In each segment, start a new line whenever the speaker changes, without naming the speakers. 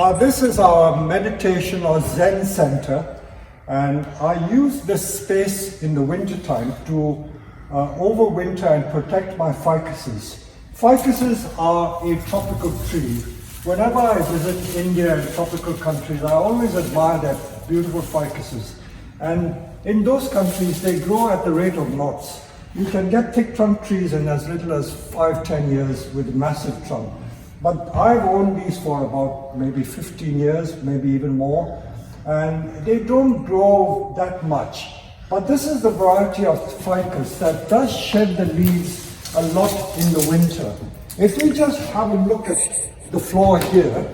Now this is our meditation or Zen center, and I use this space in the winter time to overwinter and protect my ficuses. Ficuses are a tropical tree. Whenever I visit India and tropical countries, I always admire their beautiful ficuses. And in those countries, they grow at the rate of knots. You can get thick trunk trees in as little as 5-10 years with massive trunk. But I've owned these for about maybe 15 years, maybe even more, and they don't grow that much. But this is the variety of ficus that does shed the leaves a lot in the winter. If we just have a look at the floor here,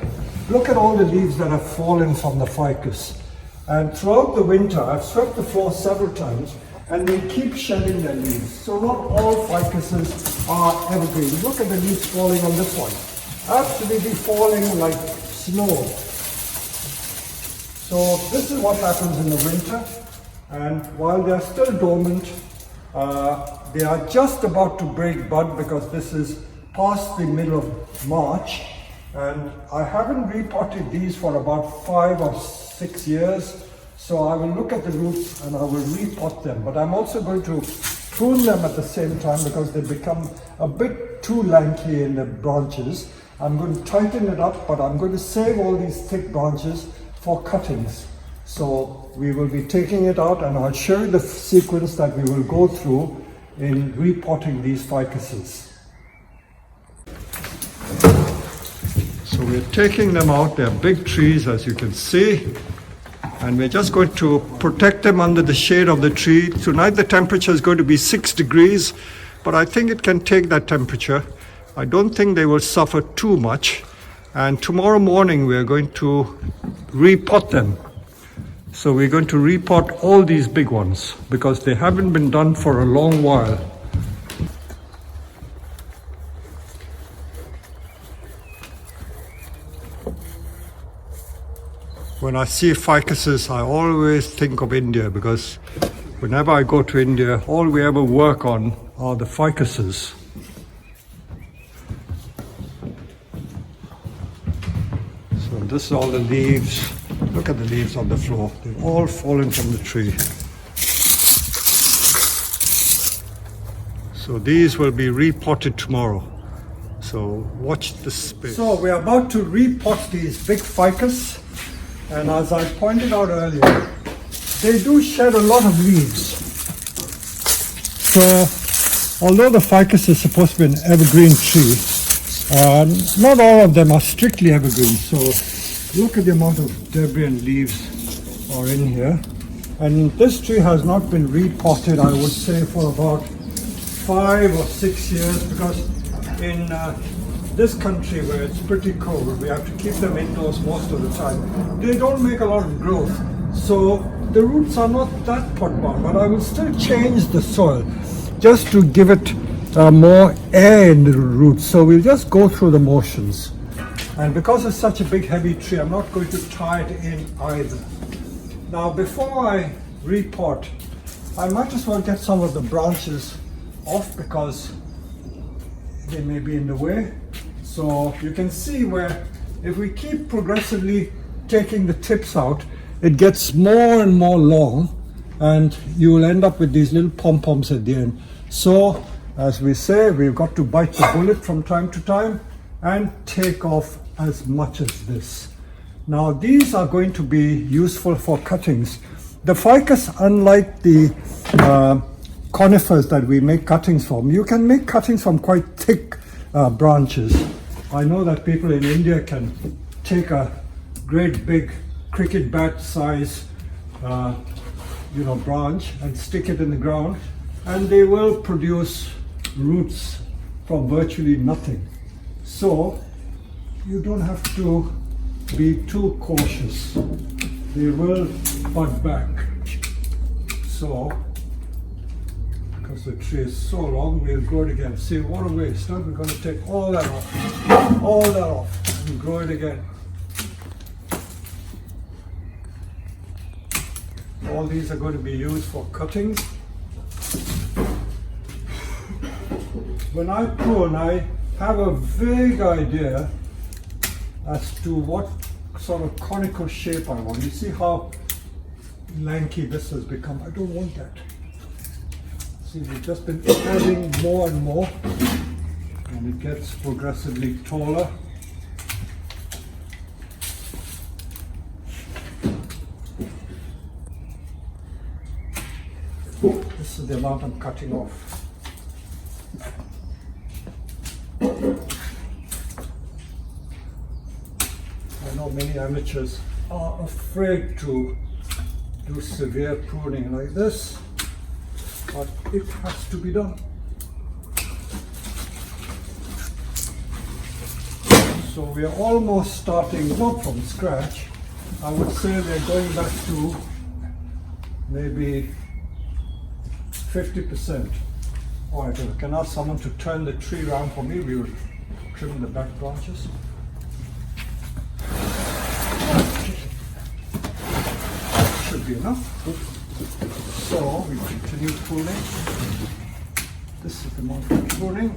look at all the leaves that have fallen from the ficus. And throughout the winter, I've swept the floor several times, and they keep shedding their leaves. So not all ficuses are evergreen. Look at the leaves falling on this one. Absolutely falling like snow. So this is what happens in the winter, and while they are still dormant, they are just about to break bud because this is past the middle of March, and I haven't repotted these for about 5 or 6 years, so I will look at the roots and I will repot them. But I'm also going to prune them at the same time because they become a bit too lanky in the branches. I'm going to tighten it up, but I'm going to save all these thick branches for cuttings. So we will be taking it out, and I'll show you the sequence that we will go through in repotting these ficuses. So we're taking them out. They're big trees, as you can see, and we're just going to protect them under the shade of the tree. Tonight the temperature is going to be 6 degrees, but I think it can take that temperature. I don't think they will suffer too much, and tomorrow morning we are going to repot them. So we're going to repot all these big ones because they haven't been done for a long while. When I see ficuses, I always think of India because whenever I go to India, all we ever work on are the ficuses. So this is all the leaves. Look at the leaves on the floor. They've all fallen from the tree. So these will be repotted tomorrow. So watch this space. So we're about to repot these big ficus. And as I pointed out earlier, they do shed a lot of leaves. So although the ficus is supposed to be an evergreen tree, not all of them are strictly evergreen. So look at the amount of debris and leaves are in here. And this tree has not been repotted, I would say, for about 5 or 6 years, because in this country where it's pretty cold, we have to keep them indoors most of the time. They don't make a lot of growth, so the roots are not that pot bound, but I will still change the soil just to give it more air in the roots. So we'll just go through the motions. And because it's such a big heavy tree, I'm not going to tie it in either. Now before I repot, I might as well get some of the branches off because they may be in the way. So you can see where if we keep progressively taking the tips out, it gets more and more long, and you will end up with these little pom-poms at the end. So as we say, we've got to bite the bullet from time to time and take off as much as this. Now these are going to be useful for cuttings. The ficus, unlike the conifers that we make cuttings from, you can make cuttings from quite thick branches. I know that people in India can take a great big cricket bat size branch and stick it in the ground, and they will produce roots from virtually nothing. So you don't have to be too cautious. They will bud back. So because the tree is so long, we'll grow it again. See, what a waste, huh? We're going to take all that off and grow it again. All these are going to be used for cuttings. When I prune, I have a vague idea as to what sort of conical shape I want. You see how lanky this has become? I don't want that. See, we've just been adding more and more, and it gets progressively taller. This is the amount I'm cutting off. I know many amateurs are afraid to do severe pruning like this, but it has to be done. So we are almost starting, not from scratch. I would say we're going back to maybe 50%. Alright, I can ask someone to turn the tree around for me. We will trim the back branches. Should be enough. So we continue pruning. This is the amount of pruning.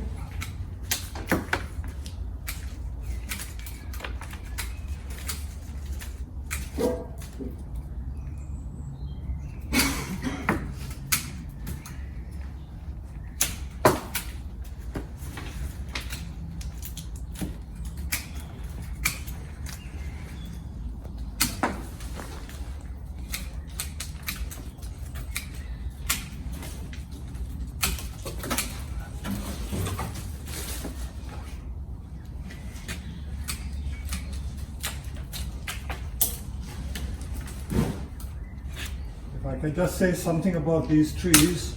I can just say something about these trees.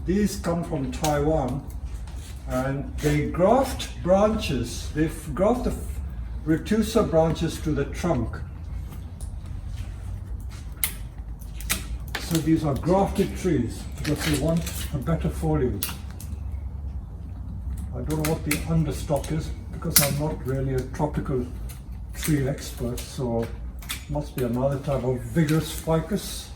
These come from Taiwan, and they graft branches. They graft the retusa branches to the trunk. So these are grafted trees because they want a better foliage. I don't know what the understock is because I'm not really a tropical tree expert, so it must be another type of vigorous ficus.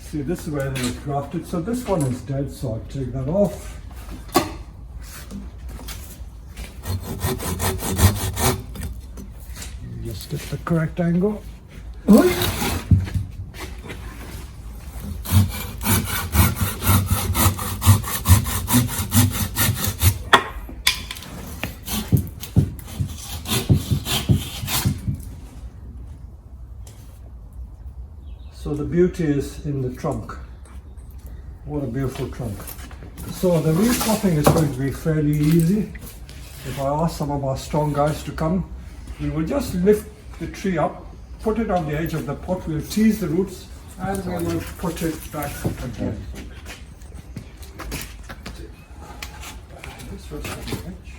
See, this is where they were grafted. So this one is dead, so I'll take that off. Just get the correct angle. So the beauty is in the trunk. What a beautiful trunk. So the repotting is going to be fairly easy. If I ask some of our strong guys to come, we will just lift the tree up, put it on the edge of the pot, we'll tease the roots, and we will put it back again. This was on the edge.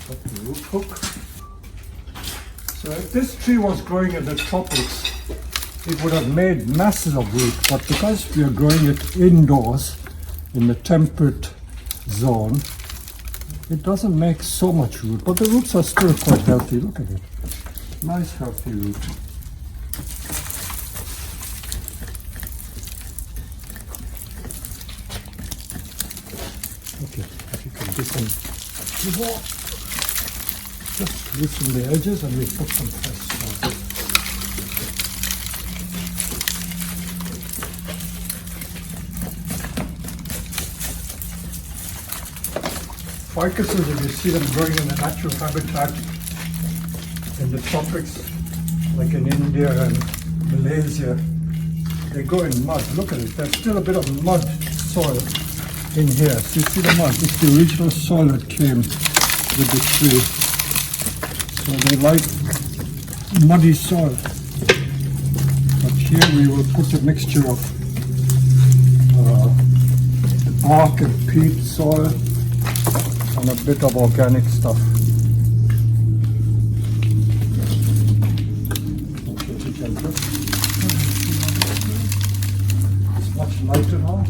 That's the root hook. So if this tree was growing in the tropics, it would have made masses of root, but because we are growing it indoors in the temperate zone, it doesn't make so much root, but the roots are still quite healthy. Look at it. Nice healthy root. Okay, if you can do some more. Just loosen the edges and we put some fresh soil. Ficuses, if you see them growing in the natural habitat in the tropics, like in India and Malaysia, they grow in mud. Look at it, there's still a bit of mud soil in here. So you see the mud, it's the original soil that came with the tree. So they like muddy soil. But here we will put a mixture of bark and peat soil and a bit of organic stuff. Okay, we can just, it's much lighter now.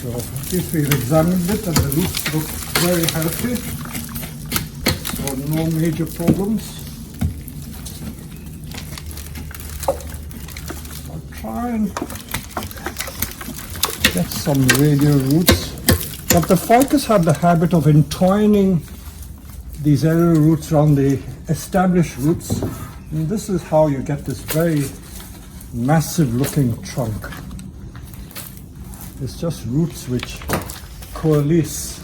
So at least we've examined it and the roots look very healthy. no major problems. I'll try and get some radial roots. But the ficus have the habit of entwining these aerial roots around the established roots. And this is how you get this very massive looking trunk. It's just roots which coalesce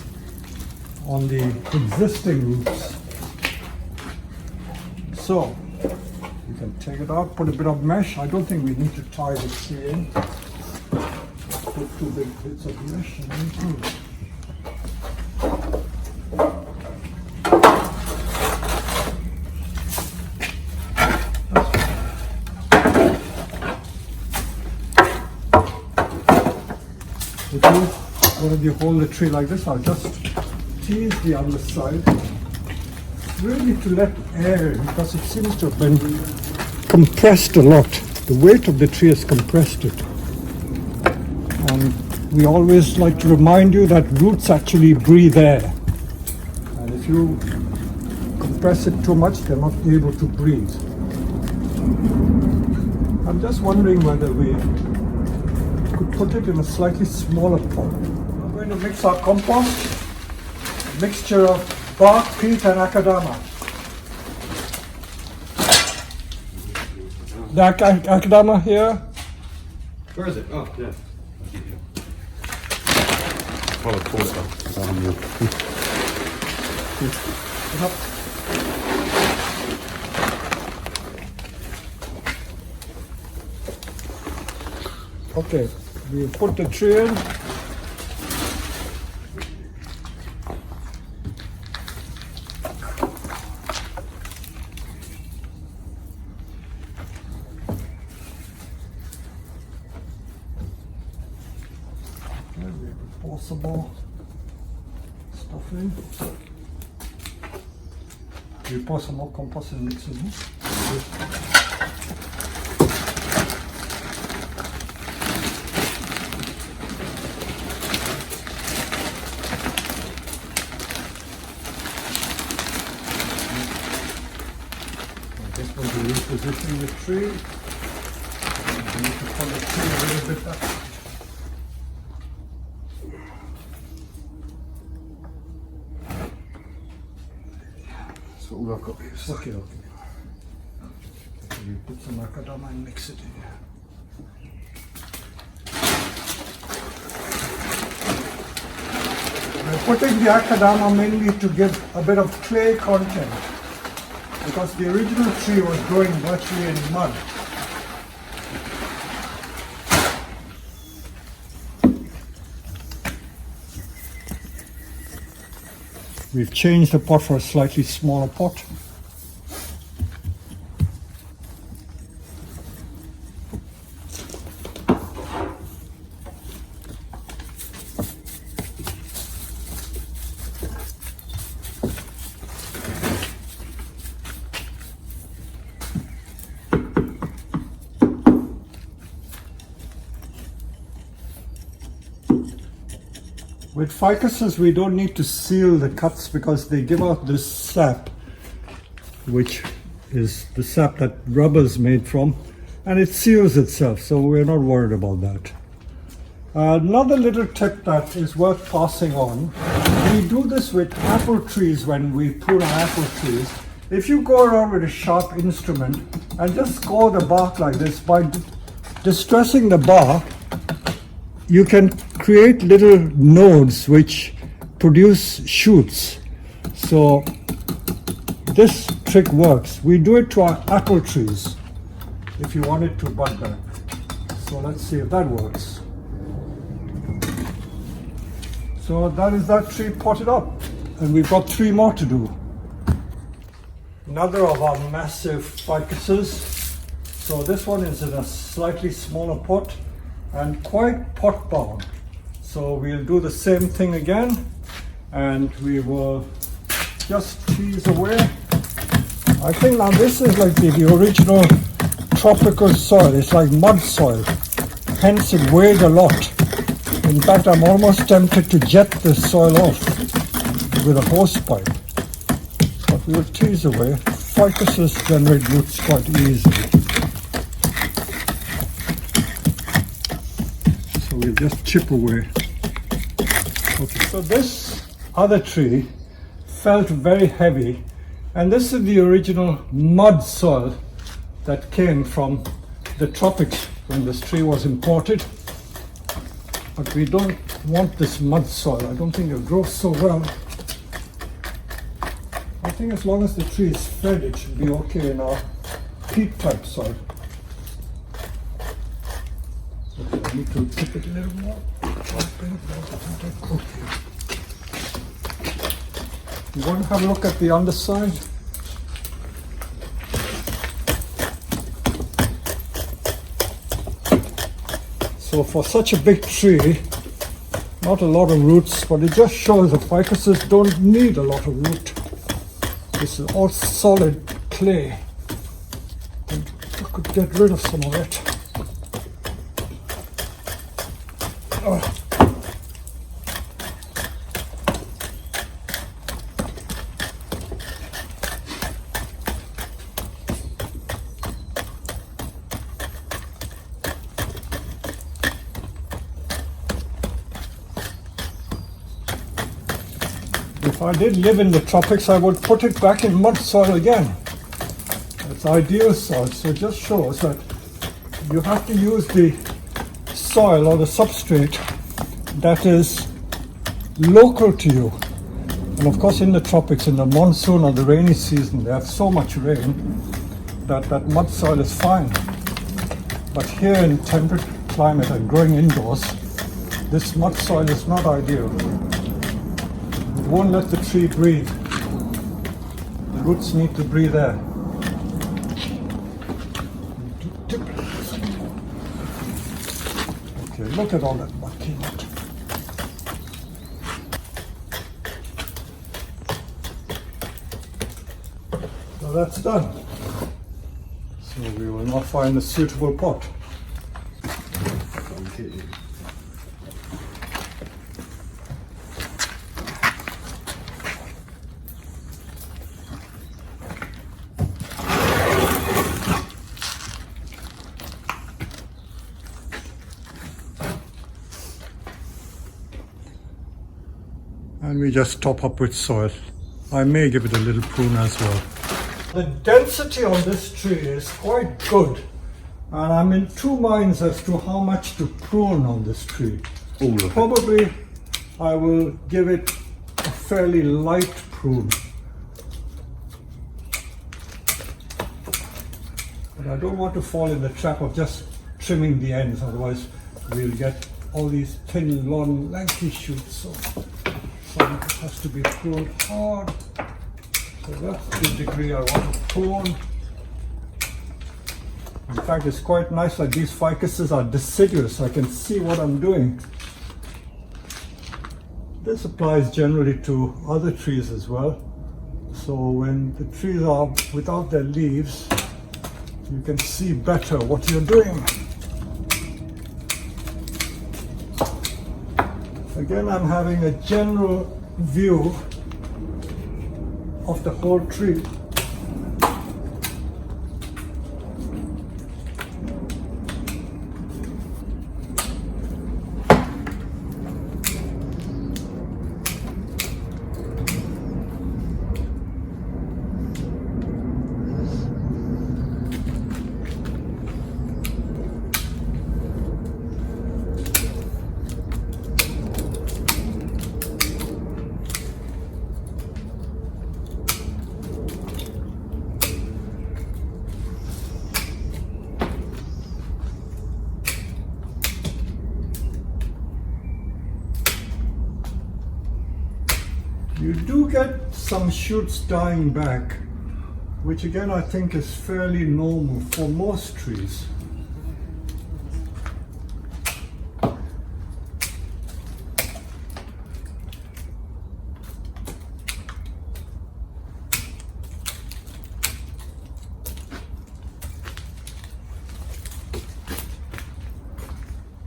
on the existing roots. So you can take it out, put a bit of mesh. I don't think we need to tie the tree in. Put 2 big bits of mesh and then glue. If you want to hold the tree like this, I'll just tease the underside, really to let air in, because it seems to have been compressed a lot. The weight of the tree has compressed it. And we always like to remind you that roots actually breathe air. And if you compress it too much, they're not able to breathe. I'm just wondering whether we could put it in a slightly smaller pot. We're going to mix our compost, a mixture of bark, peat and akadama. The akadama here.
Where is it? Oh, yeah. I'll pour it up.
Okay, we put the tree in. Pour some more stuff in. We pour some more compost and mix it in. Just want to reposition the tree. We need to pull the tree a little bit up.
That's what we've got here.
Okay, okay. So we put some akadama and mix it in here. We're putting the akadama mainly to give a bit of clay content, because the original tree was growing virtually in mud. We've changed the pot for a slightly smaller pot. With ficuses, we don't need to seal the cuts because they give out this sap, which is the sap that rubber is made from, and it seals itself, so we're not worried about that. Another little tip that is worth passing on, we do this with apple trees when we prune our apple trees. If you go around with a sharp instrument and just score the bark like this, by distressing the bark, you can create little nodes which produce shoots. So this trick works. We do it to our apple trees if you want it to bud back. So let's see if that works. So that is that tree potted up, and we've got 3 more to do. Another of our massive ficuses. So this one is in a slightly smaller pot and quite pot bound. So we'll do the same thing again, and we will just tease away. I think now this is like the original tropical soil. It's like mud soil, hence it weighed a lot. In fact, I'm almost tempted to jet the soil off with a hose pipe, but we'll tease away. Ficuses generate roots quite easily. So we'll just chip away. Okay, so this other tree felt very heavy, and this is the original mud soil that came from the tropics when this tree was imported. But we don't want this mud soil. I don't think it grows so well. I think as long as the tree is fed, it should be okay in our peat type soil. Okay, I need to tip it a little more. Okay. You want to have a look at the underside? So for such a big tree, not a lot of roots, but it just shows that ficuses don't need a lot of root. This is all solid clay. And I could get rid of some of it. If I did live in the tropics, I would put it back in mud soil again. It's ideal soil, so it just shows that you have to use the soil or the substrate that is local to you. And of course in the tropics, in the monsoon or the rainy season, they have so much rain that mud soil is fine. But here in temperate climate and growing indoors, this mud soil is not ideal. It won't let the tree breathe. The roots need to breathe air. Okay, look at all that mud came out. So that's done. So we will now find a suitable pot.
Okay.
And we just top up with soil. I may give it a little prune as well. The density on this tree is quite good, and I'm in two minds as to how much to prune on this tree.
All of it.
Probably I will give it a fairly light prune. But I don't want to fall in the trap of just trimming the ends, otherwise we'll get all these thin, long, lanky shoots. So some of it has to be pruned hard. So that's the degree I want to prune. In fact, it's quite nice that these ficuses are deciduous. I can see what I'm doing. This applies generally to other trees as well. So when the trees are without their leaves, you can see better what you're doing. Again, I'm having a general view of the whole tree. You do get some shoots dying back, which again I think is fairly normal for most trees.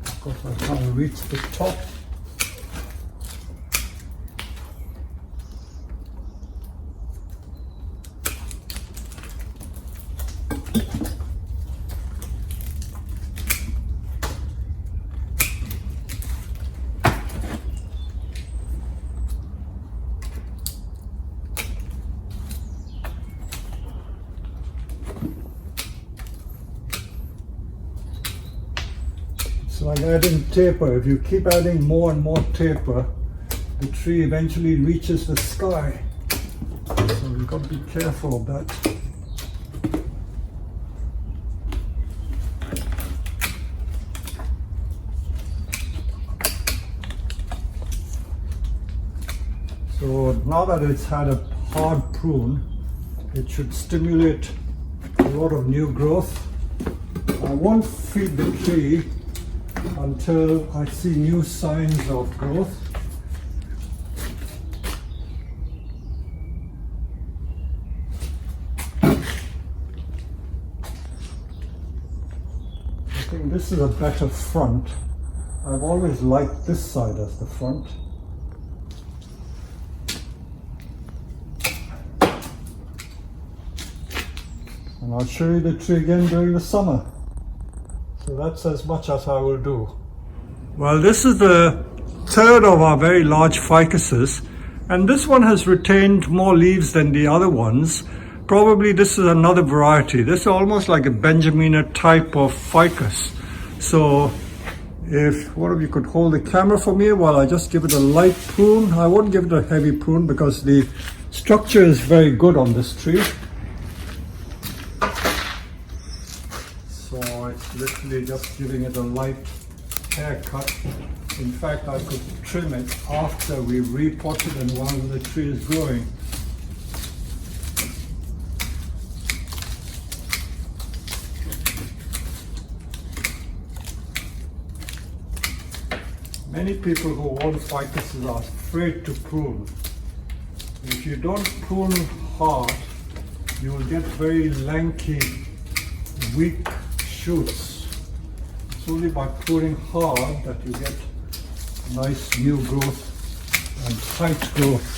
Of course I can't reach the top. It's like adding taper. If you keep adding more and more taper, the tree eventually reaches the sky. So you've got to be careful of that. So now that it's had a hard prune, it should stimulate a lot of new growth. I won't feed the tree until I see new signs of growth. I think this is a better front. I've always liked this side as the front. And I'll show you the tree again during the summer. So that's as much as I will do. Well, this is the third of our very large ficuses, and this one has retained more leaves than the other ones. Probably this is another variety. This is almost like a Benjamina type of ficus. So if one of you could hold the camera for me while I just give it a light prune. I won't give it a heavy prune because the structure is very good on this tree. So it's literally just giving it a light haircut. In fact, I could trim it after we repotted and while the tree is growing. Many people who own ficuses are afraid to prune. If you don't prune hard, you will get very lanky, weak shoots. It's only by pruning hard that you get nice new growth and tight growth.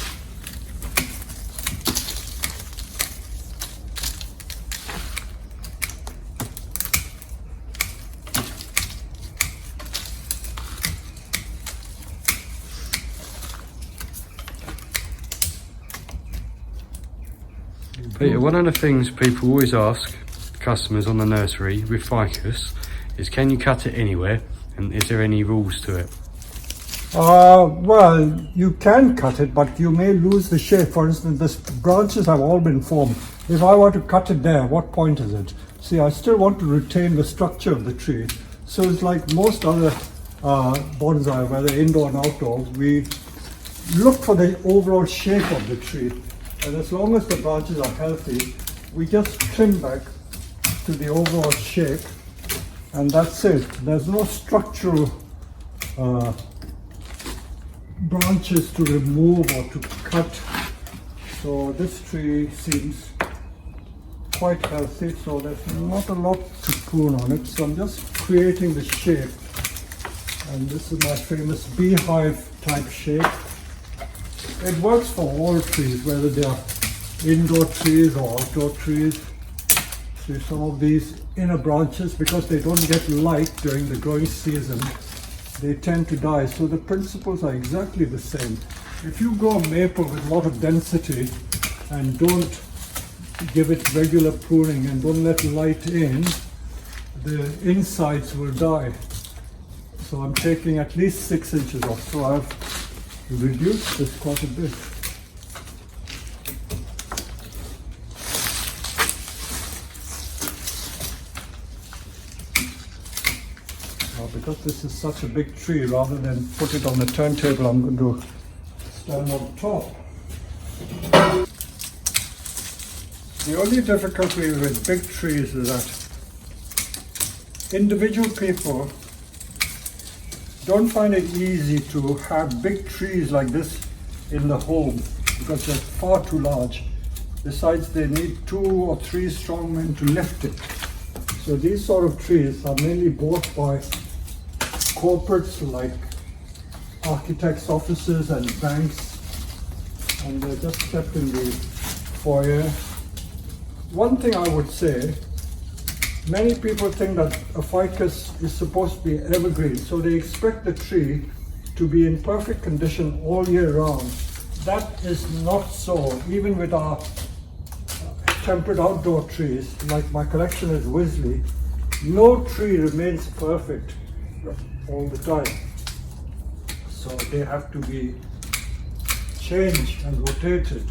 Peter, one of the things people always ask customers on the nursery with ficus is, can you cut it anywhere, and is there any rules to it?
Well, you can cut it, but you may lose the shape. For instance, the branches have all been formed. If I were to cut it there, what point is it? See, I still want to retain the structure of the tree. So it's like most other bonsai, whether indoor and outdoor, we look for the overall shape of the tree. And as long as the branches are healthy, we just trim back to the overall shape, and that's it. There's no structural branches to remove or to cut. So this tree seems quite healthy, so there's not a lot to prune on it. So I'm just creating the shape, and this is my famous beehive type shape. It works for all trees, whether they are indoor trees or outdoor trees. See, some of these inner branches, because they don't get light during the growing season, they tend to die. So the principles are exactly the same. If you grow a maple with a lot of density and don't give it regular pruning and don't let light in, the insides will die. So I'm taking at least 6 inches off. So I've reduced this quite a bit. Now, because this is such a big tree, rather than put it on the turntable, I'm going to stand on top. The only difficulty with big trees is that individual people don't find it easy to have big trees like this in the home because they're far too large. Besides, they need 2 or 3 strong men to lift it. So these sort of trees are mainly bought by corporates like architects' offices and banks, and they're just kept in the foyer. One thing I would say, many people think that a ficus is supposed to be evergreen, so they expect the tree to be in perfect condition all year round. That is not so. Even with our temperate outdoor trees, like my collection is Wisley, no tree remains perfect. all the time. So they have to be changed and rotated.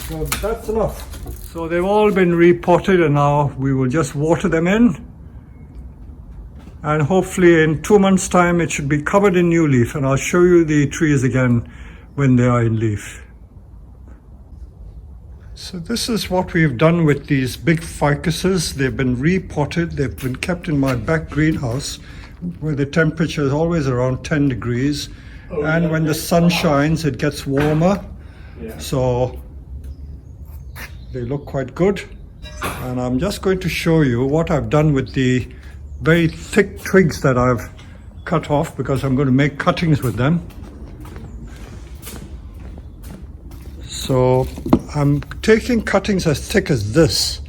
So that's enough. So they've all been repotted and now we will just water them in. And hopefully in 2 months' time it should be covered in new leaf, and I'll show you the trees again when they are in leaf. So this is what we've done with these big ficuses. They've been repotted. They've been kept in my back greenhouse where the temperature is always around 10 degrees. And when the sun shines, it gets warmer. So they look quite good. And I'm just going to show you what I've done with the very thick twigs that I've cut off, because I'm going to make cuttings with them. So I'm taking cuttings as thick as this,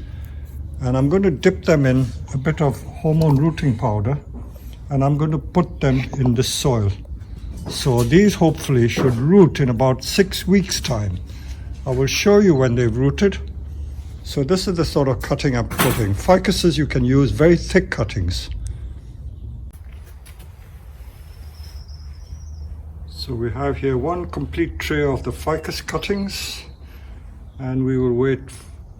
and I'm going to dip them in a bit of hormone rooting powder, and I'm going to put them in the soil. So these hopefully should root in about 6 weeks' time. I will show you when they've rooted. So this is the sort of cutting I'm putting. Ficuses, you can use very thick cuttings. So we have here one complete tray of the ficus cuttings, and we will wait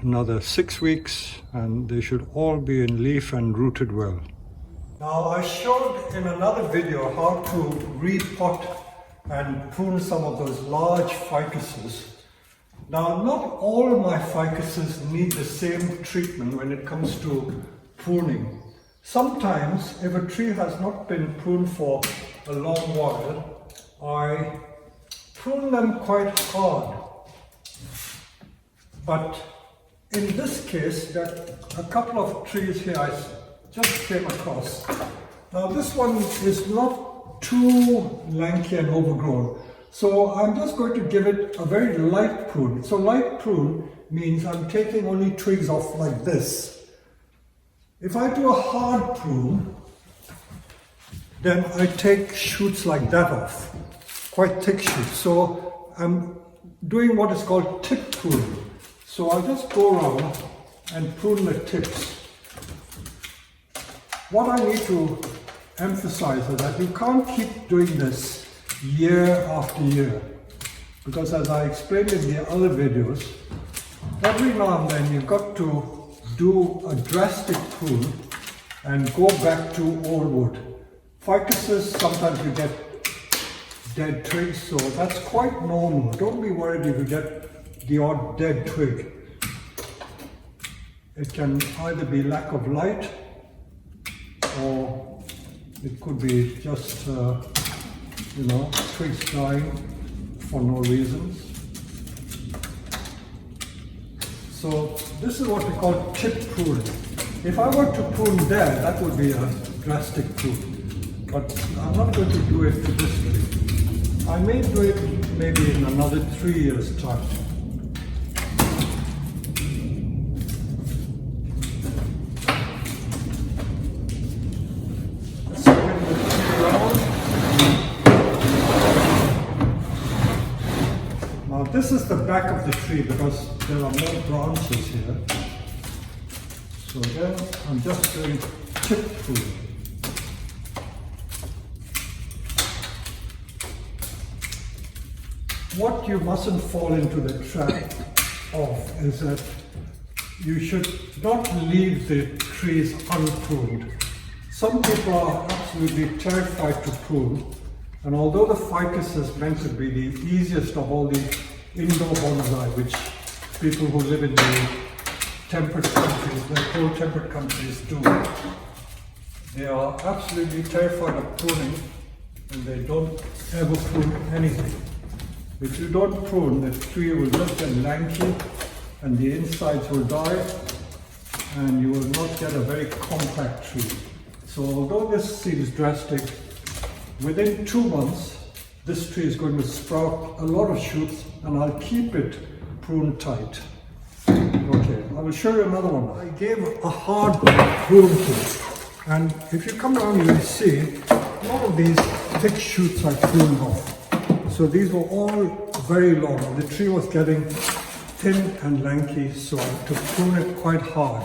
another 6 weeks and they should all be in leaf and rooted well. Now I showed in another video how to repot and prune some of those large ficuses. Now, not all my ficuses need the same treatment when it comes to pruning. Sometimes, if a tree has not been pruned for a long while, I prune them quite hard. But in this case, there are a couple of trees here I just came across. Now, this one is not too lanky and overgrown. So I'm just going to give it a very light prune. So light prune means I'm taking only twigs off like this. If I do a hard prune, then I take shoots like that off, quite thick shoots. So I'm doing what is called tip pruning. So I'll just go around and prune the tips. What I need to emphasize is that you can't keep doing this year after year, because as I explained in the other videos, every now and then you've got to do a drastic prune and go back to old wood. Ficuses, sometimes you get dead twigs, so that's quite normal. Don't be worried if you get the odd dead twig. It can either be lack of light, or it could be just twigs dying for no reasons. So this is what we call tip pruning. If I were to prune there, that would be a drastic prune. But I'm not going to do it to this tree. I may do it maybe in another 3 years' time. This is the back of the tree because there are more branches here. So then I'm just doing tip pruning. What you mustn't fall into the trap of is that you should not leave the trees unpruned. Some people are absolutely terrified to prune, and although the ficus is meant to be the easiest of all the indoor bonsai, which people who live in the temperate countries, the cold temperate countries do, they are absolutely terrified of pruning, and they don't ever prune anything. If you don't prune, the tree will just get lanky and the insides will die, and you will not get a very compact tree. So although this seems drastic, within 2 months this tree is going to sprout a lot of shoots, and I'll keep it pruned tight. Okay, I will show you another one. I gave a hard prune to it, and if you come down you will see a lot of these thick shoots I pruned off. So these were all very long. The tree was getting thin and lanky, so I have to prune it quite hard.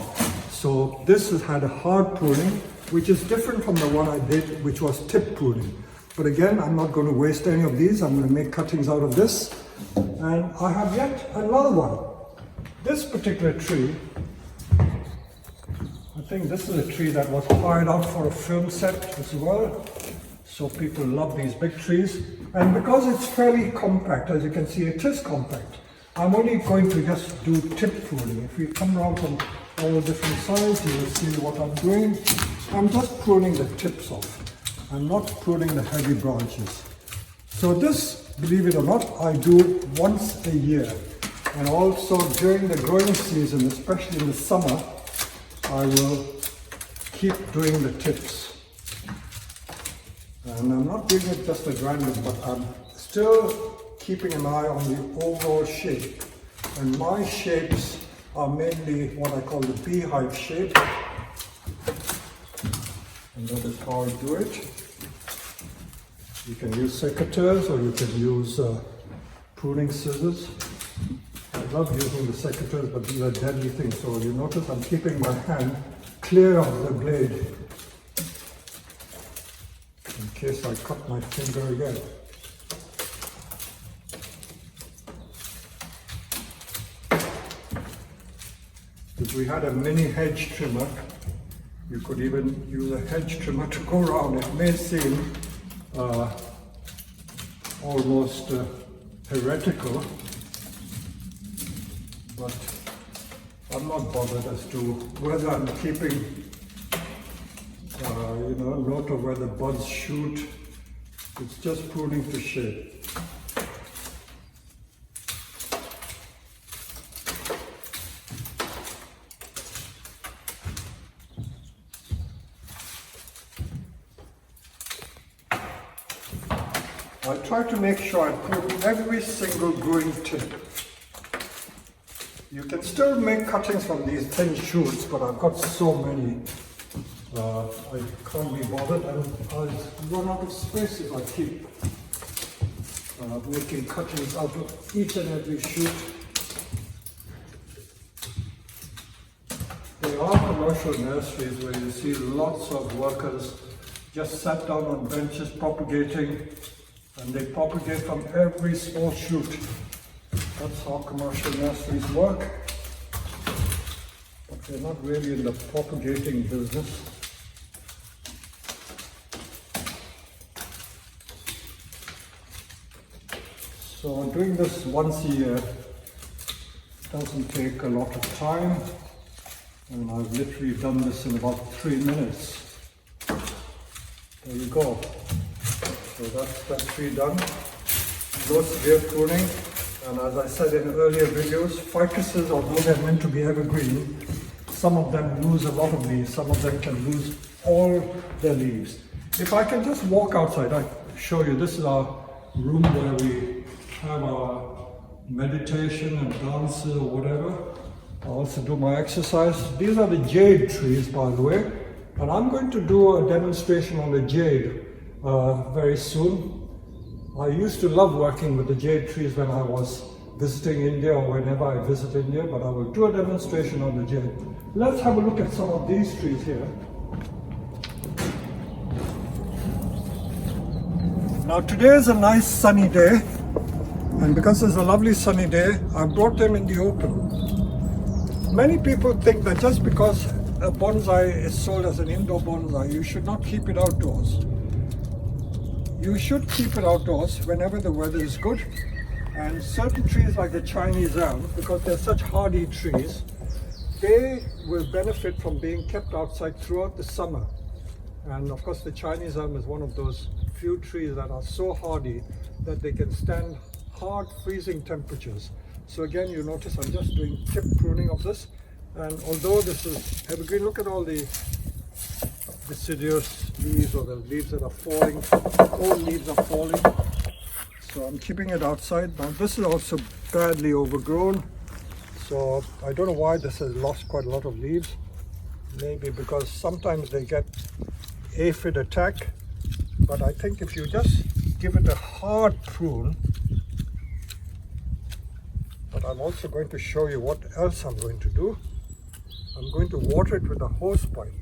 So this has had a hard pruning, which is different from the one I did, which was tip pruning. But again, I'm not going to waste any of these. I'm going to make cuttings out of this. And I have yet another one. This particular tree, I think this is a tree that was hired out for a film set as well. So people love these big trees. And because it's fairly compact, as you can see, it is compact. I'm only going to just do tip pruning. If you come around from all different sides, you will see what I'm doing. I'm just pruning the tips off. I'm not pruning the heavy branches. So this, believe it or not, I do once a year. And also during the growing season, especially in the summer, I will keep doing the tips. And I'm not doing it just at random, but I'm still keeping an eye on the overall shape. And my shapes are mainly what I call the beehive shape. And that is how I do it. You can use secateurs or you can use pruning scissors. I love using the secateurs, but these are deadly things. So you notice I'm keeping my hand clear of the blade in case I cut my finger again. If we had a mini hedge trimmer, you could even use a hedge trimmer to go around. It may seem almost heretical, but I'm not bothered as to whether I'm keeping note of where the buds shoot. It's just pruning to shape. I try to make sure I prune every single growing tip. You can still make cuttings from these thin shoots, but I've got so many. I can't be bothered, and I'll run out of space if I keep making cuttings out of each and every shoot. There are commercial nurseries where you see lots of workers just sat down on benches propagating, and they propagate from every small shoot. That's how commercial nurseries work. But they're not really in the propagating business. So doing this once a year doesn't take a lot of time, and I've literally done this in about 3 minutes. There you go. So that's that tree done. No severe pruning, and as I said in earlier videos, ficuses, although they're meant to be evergreen, some of them lose a lot of leaves, some of them can lose all their leaves. If I can just walk outside, I'll show you. This is our room where we have our meditation and dances or whatever. I also do my exercise. These are the jade trees, by the way, and I'm going to do a demonstration on the jade very soon. I used to love working with the jade trees when I was visiting India or whenever I visit India, but I will do a demonstration on the jade. Let's have a look at some of these trees here. Now today is a nice sunny day, and because it's a lovely sunny day, I brought them in the open. Many people think that just because a bonsai is sold as an indoor bonsai, you should not keep it outdoors. You should keep it outdoors whenever the weather is good. And certain trees like the Chinese elm, because they're such hardy trees, they will benefit from being kept outside throughout the summer. And of course the Chinese elm is one of those few trees that are so hardy that they can stand hard freezing temperatures. So again, you notice I'm just doing tip pruning of this, and although this is evergreen, look at all the deciduous leaves, or the leaves that are falling. All leaves are falling, so I'm keeping it outside. Now this is also badly overgrown, so I don't know why this has lost quite a lot of leaves. Maybe because sometimes they get aphid attack, but I think if you just give it a hard prune, But I'm also going to show you what else I'm going to do. I'm going to water it with a hose pipe.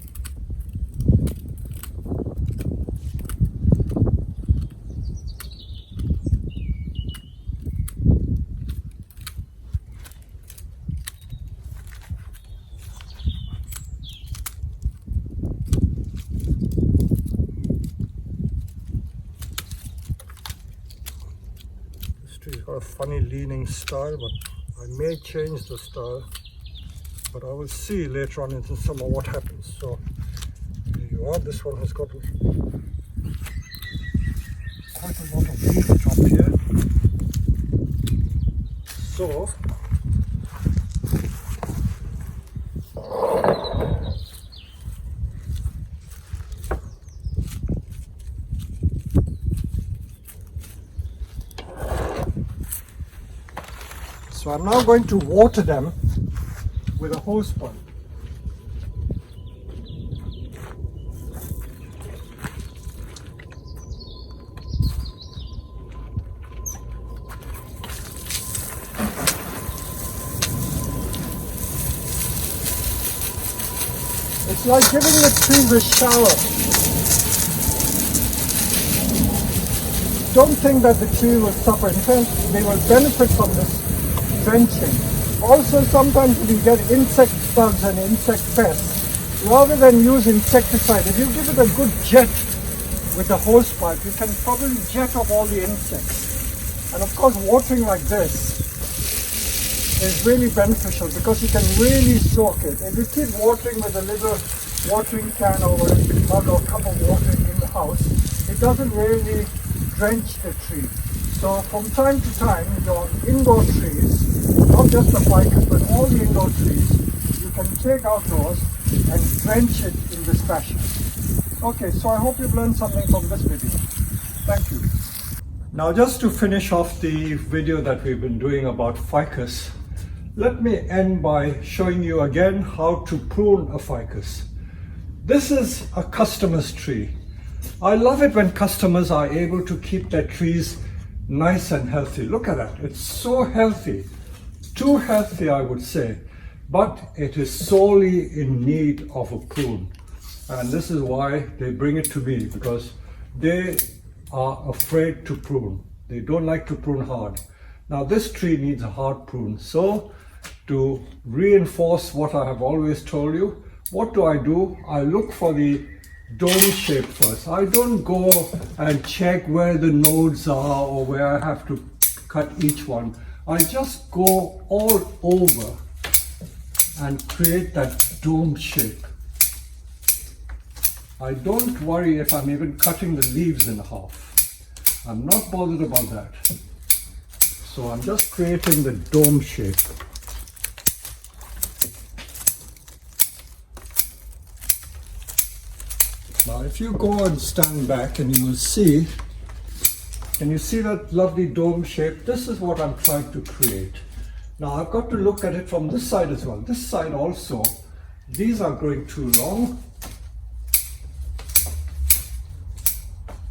It's got a funny leaning style, but I may change the style, but I will see later on in the summer what happens. So here you are. This one has got quite a lot of leaf top here. So I'm now going to water them with a hose pump. It's like giving the trees a shower. Don't think that the tree will suffer. In fact, they will benefit from this drenching. Also, sometimes you get insect bugs and insect pests. Rather than use insecticide, if you give it a good jet with the hose pipe, you can probably jet off all the insects. And of course, watering like this is really beneficial because you can really soak it. If you keep watering with a little watering can or a mug or cup of water in the house, it doesn't really drench the tree. So from time to time, your indoor trees, not just the ficus, but all the indoor trees, you can take outdoors and drench it in this fashion. Okay, so I hope you've learned something from this video. Thank you. Now just to finish off the video that we've been doing about ficus, let me end by showing you again how to prune a ficus. This is a customer's tree. I love it when customers are able to keep their trees nice and healthy. Look at that, it's so healthy. Too healthy, I would say, but it is sorely in need of a prune. And this is why they bring it to me, because they are afraid to prune. They don't like to prune hard. Now this tree needs a hard prune. So to reinforce what I have always told you, what do? I look for the dome shape first. I don't go and check where the nodes are or where I have to cut each one. I just go all over and create that dome shape. I don't worry if I'm even cutting the leaves in half. I'm not bothered about that. So I'm just creating the dome shape. Now if you go and stand back and you will see, can you see that lovely dome shape? This is what I'm trying to create. Now I've got to look at it from this side as well. This side also, these are growing too long.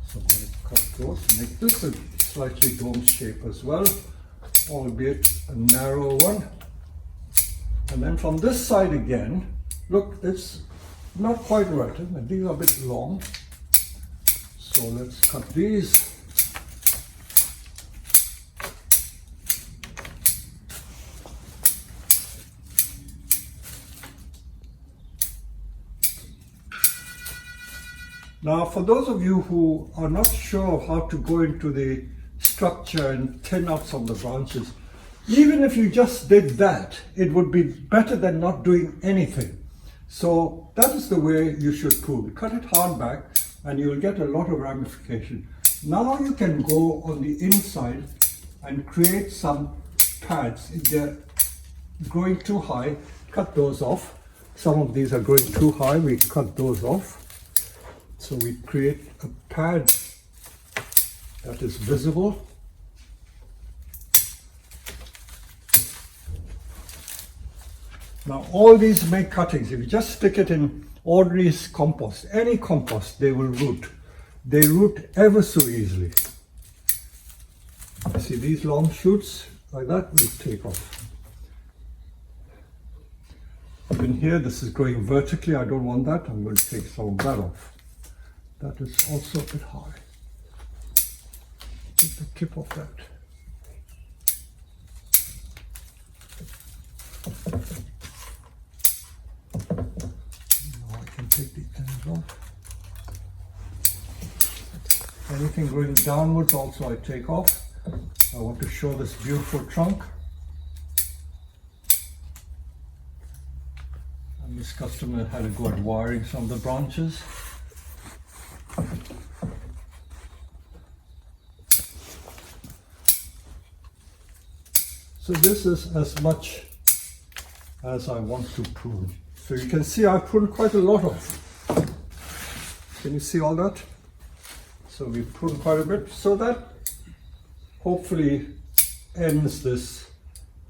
So I'm going to cut those, make this a slightly dome shape as well, albeit a narrow one. And then from this side again, look, it's not quite right, isn't it? These are a bit long. So let's cut these. Now, for those of you who are not sure of how to go into the structure and thin out some of the branches, even if you just did that, it would be better than not doing anything. So that is the way you should prune. Cut it hard back and you will get a lot of ramification. Now you can go on the inside and create some pads. If they're growing too high, cut those off. Some of these are growing too high, we cut those off. So we create a pad that is visible. Now all these make cuttings. If you just stick it in ordinary compost, any compost, they will root. They root ever so easily. See these long shoots? like that, we'll take off. In here, this is going vertically. I don't want that. I'm going to take some of that off. That is also a bit high. Take the tip of that. Now I can take these things off. Anything going downwards also I take off. I want to show this beautiful trunk. And this customer had a go at wiring some of the branches. So this is as much as I want to prune. So you can see I pruned quite a lot of. Can you see all that? So we pruned quite a bit. So that hopefully ends this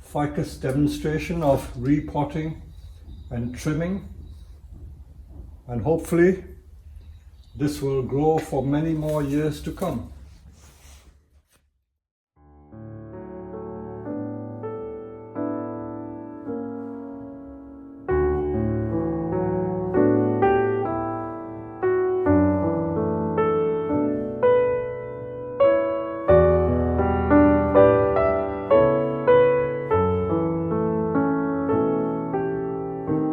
ficus demonstration of repotting and trimming. And hopefully this will grow for many more years to come.